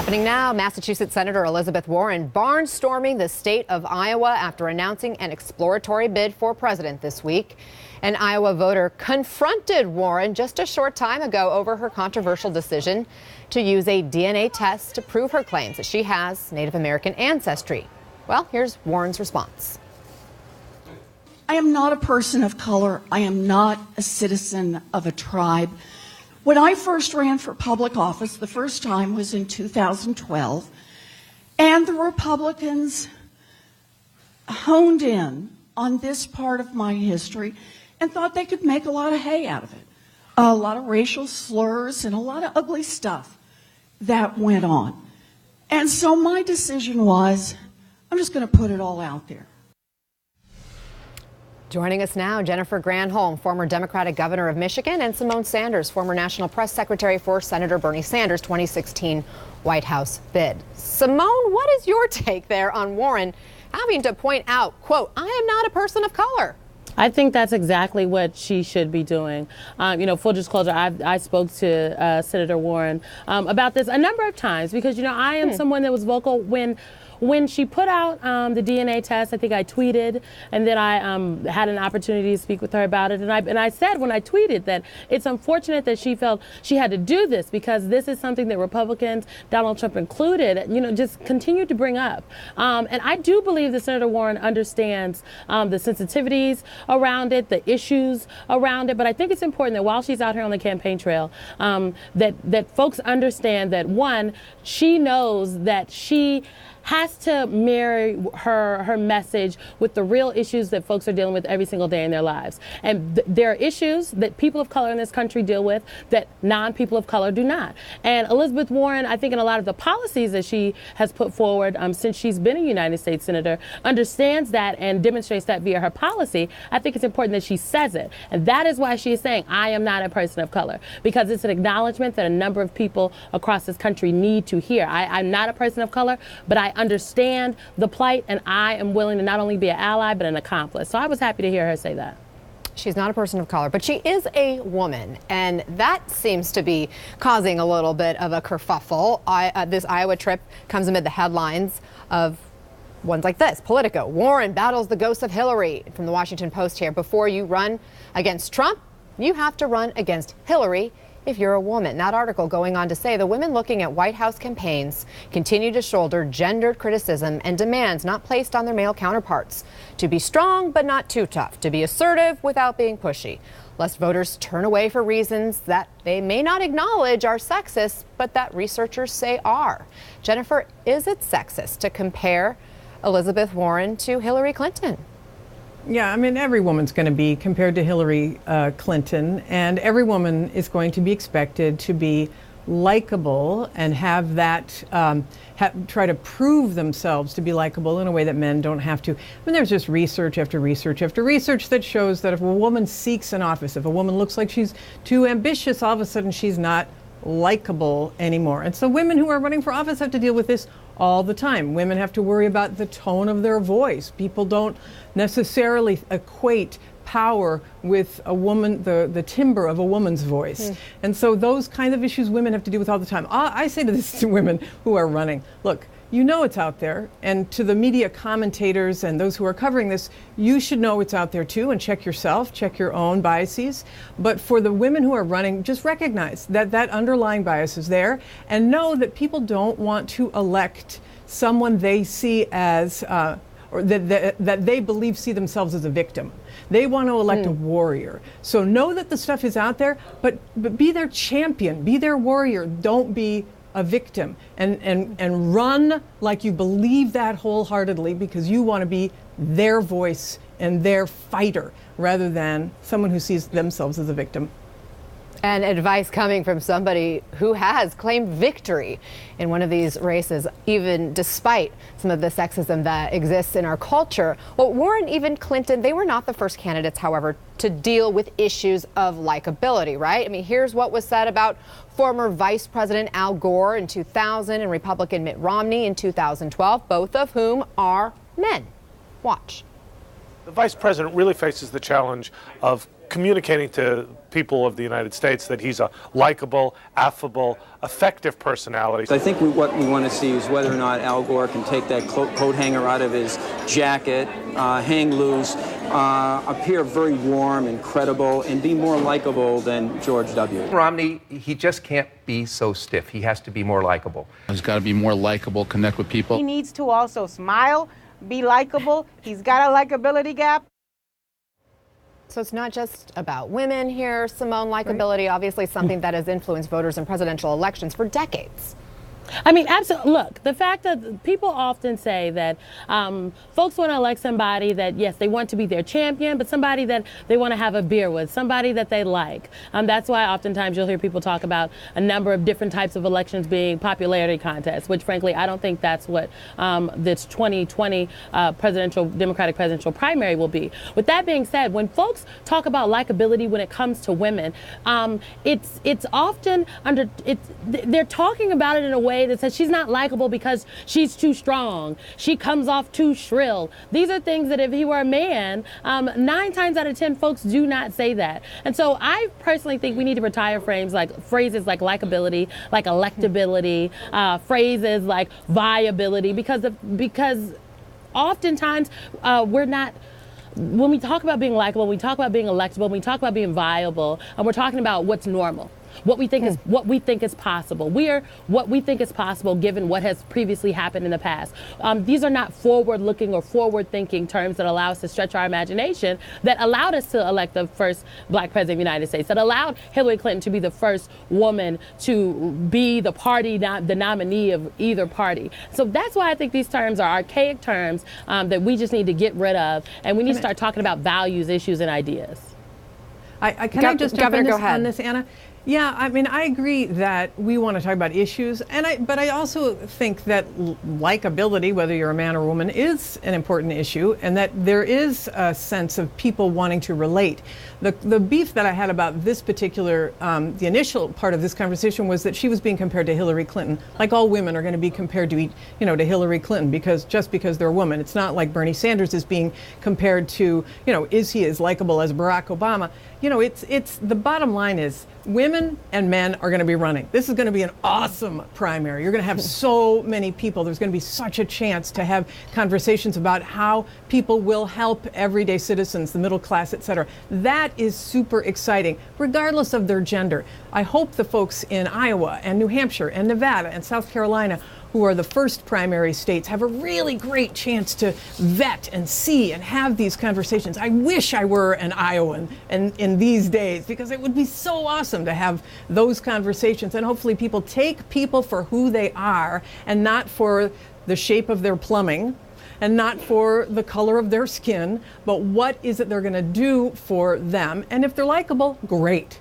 Happening now, Massachusetts Senator Elizabeth Warren barnstorming the state of Iowa after announcing an exploratory bid for president this week. An Iowa voter confronted Warren just a short time ago over her controversial decision to use a DNA test to prove her claims that she has Native American ancestry. Well, here's Warren's response. I am not a person of color. I am not a citizen of a tribe. When I first ran for public office, the first time was in 2012, and the Republicans honed in on this part of my history and thought they could make a lot of hay out of it. A lot of racial slurs and a lot of ugly stuff that went on. And so my decision was, I'm just going to put it all out there. Joining us now, Jennifer Granholm, former Democratic governor of Michigan, and Simone Sanders, former national press secretary for Senator Bernie Sanders' 2016 White House bid. Simone, what is your take there on Warren having to point out, quote, I am not a person of color? I think that's exactly what she should be doing. Full disclosure, I spoke to Senator Warren about this a number of times because, I am someone that was vocal when she put out the DNA test. I think I tweeted, and then I had an opportunity to speak with her about it. And I said when I tweeted that it's unfortunate that she felt she had to do this because this is something that Republicans, Donald Trump included, just continue to bring up. And I do believe that Senator Warren understands the sensitivities around it, the issues around it. But I think it's important that while she's out here on the campaign trail, that folks understand that, one, she knows that she has to marry her message with the real issues that folks are dealing with every single day in their lives. And there are issues that people of color in this country deal with that non-people of color do not. And Elizabeth Warren, I think in a lot of the policies that she has put forward since she's been a United States Senator, understands that and demonstrates that via her policy. I think it's important that she says it. And that is why she is saying, I am not a person of color, because it's an acknowledgement that a number of people across this country need to hear. I'm not a person of color, but I understand the plight, and I am willing to not only be an ally, but an accomplice. So I was happy to hear her say that. She's not a person of color, but she is a woman, and that seems to be causing a little bit of a kerfuffle. This Iowa trip comes amid the headlines of ones like this. Politico, Warren battles the ghost of Hillary. From the Washington Post here, before you run against Trump, you have to run against Hillary if you're a woman. That article going on to say the women looking at White House campaigns continue to shoulder gendered criticism and demands not placed on their male counterparts. To be strong, but not too tough. To be assertive without being pushy. Lest voters turn away for reasons that they may not acknowledge are sexist, but that researchers say are. Jennifer, is it sexist to compare Elizabeth Warren to Hillary Clinton? Yeah, I mean, every woman's going to be compared to Hillary Clinton, and every woman is going to be expected to be likable and have that, try to prove themselves to be likable in a way that men don't have to. I mean, there's just research after research after research that shows that if a woman seeks an office, if a woman looks like she's too ambitious, all of a sudden she's not likable anymore. And so women who are running for office have to deal with this all the time. Women have to worry about the tone of their voice. People don't necessarily equate power with a woman, the timbre of a woman's voice. And so those kind of issues women have to deal with all the time. I say to this to women who are running, look, you know it's out there, and to the media commentators and those who are covering this, you should know it's out there too, and check yourself, check your own biases. But for the women who are running, just recognize that that underlying bias is there, and know that people don't want to elect someone they see as, or that they believe see themselves as a victim. They want to elect a warrior. So know that the stuff is out there, but be their champion, be their warrior. Don't be a victim, and run like you believe that wholeheartedly, because you want to be their voice and their fighter rather than someone who sees themselves as a victim. And advice coming from somebody who has claimed victory in one of these races, even despite some of the sexism that exists in our culture. Well, Warren, even Clinton, they were not the first candidates, however, to deal with issues of likability, right? I mean, here's what was said about former Vice President Al Gore in 2000 and Republican Mitt Romney in 2012, both of whom are men. Watch. The vice president really faces the challenge of communicating to people of the United States that he's a likable, affable, effective personality. I think what we want to see is whether or not Al Gore can take that coat hanger out of his jacket, hang loose, appear very warm and credible, and be more likable than George W. Romney, he just can't be so stiff. He has to be more likable. He's got to be more likable, connect with people. He needs to also smile, be likable. He's got a likability gap. So it's not just about women here, Simone. Likability, obviously something that has influenced voters in presidential elections for decades. I mean, absolutely. Look, the fact that people often say that folks want to elect somebody that, yes, they want to be their champion, but somebody that they want to have a beer with, somebody that they like. That's why oftentimes you'll hear people talk about a number of different types of elections being popularity contests, which frankly, I don't think that's what this 2020 Democratic presidential primary will be. With that being said, when folks talk about likability when it comes to women, it's often they're talking about it in a way that says she's not likable because she's too strong. She comes off too shrill. These are things that if he were a man, 9 times out of 10 folks do not say that. And so I personally think we need to retire phrases like likability, like electability, phrases like viability, because oftentimes we're not. When we talk about being likable, when we talk about being electable, when we talk about being viable, and we're talking about what's normal. What we think is possible. We are what we think is possible given what has previously happened in the past. These are not forward-looking or forward-thinking terms that allow us to stretch our imagination, that allowed us to elect the first black president of the United States, that allowed Hillary Clinton to be the first woman to be the nominee of either party. So that's why I think these terms are archaic terms that we just need to get rid of, and we need to start talking about values, issues, and ideas. Can I just jump in on this, Anna? Yeah, I mean, I agree that we want to talk about issues, but I also think that likability, whether you're a man or a woman, is an important issue, and that there is a sense of people wanting to relate. The beef that I had about this particular, the initial part of this conversation was that she was being compared to Hillary Clinton. Like all women are going to be compared to, to Hillary Clinton because they're a woman. It's not like Bernie Sanders is being compared to, is he as likable as Barack Obama? It's the bottom line is women and men are going to be running. This is going to be an awesome primary. You're going to have so many people. There's going to be such a chance to have conversations about how people will help everyday citizens, the middle class, et cetera. That is super exciting, regardless of their gender. I hope the folks in Iowa and New Hampshire and Nevada and South Carolina, who are the first primary states, have a really great chance to vet and see and have these conversations. I wish I were an Iowan in these days, because it would be so awesome to have those conversations. And hopefully people take people for who they are and not for the shape of their plumbing and not for the color of their skin, but what is it they're going to do for them. And if they're likable, great.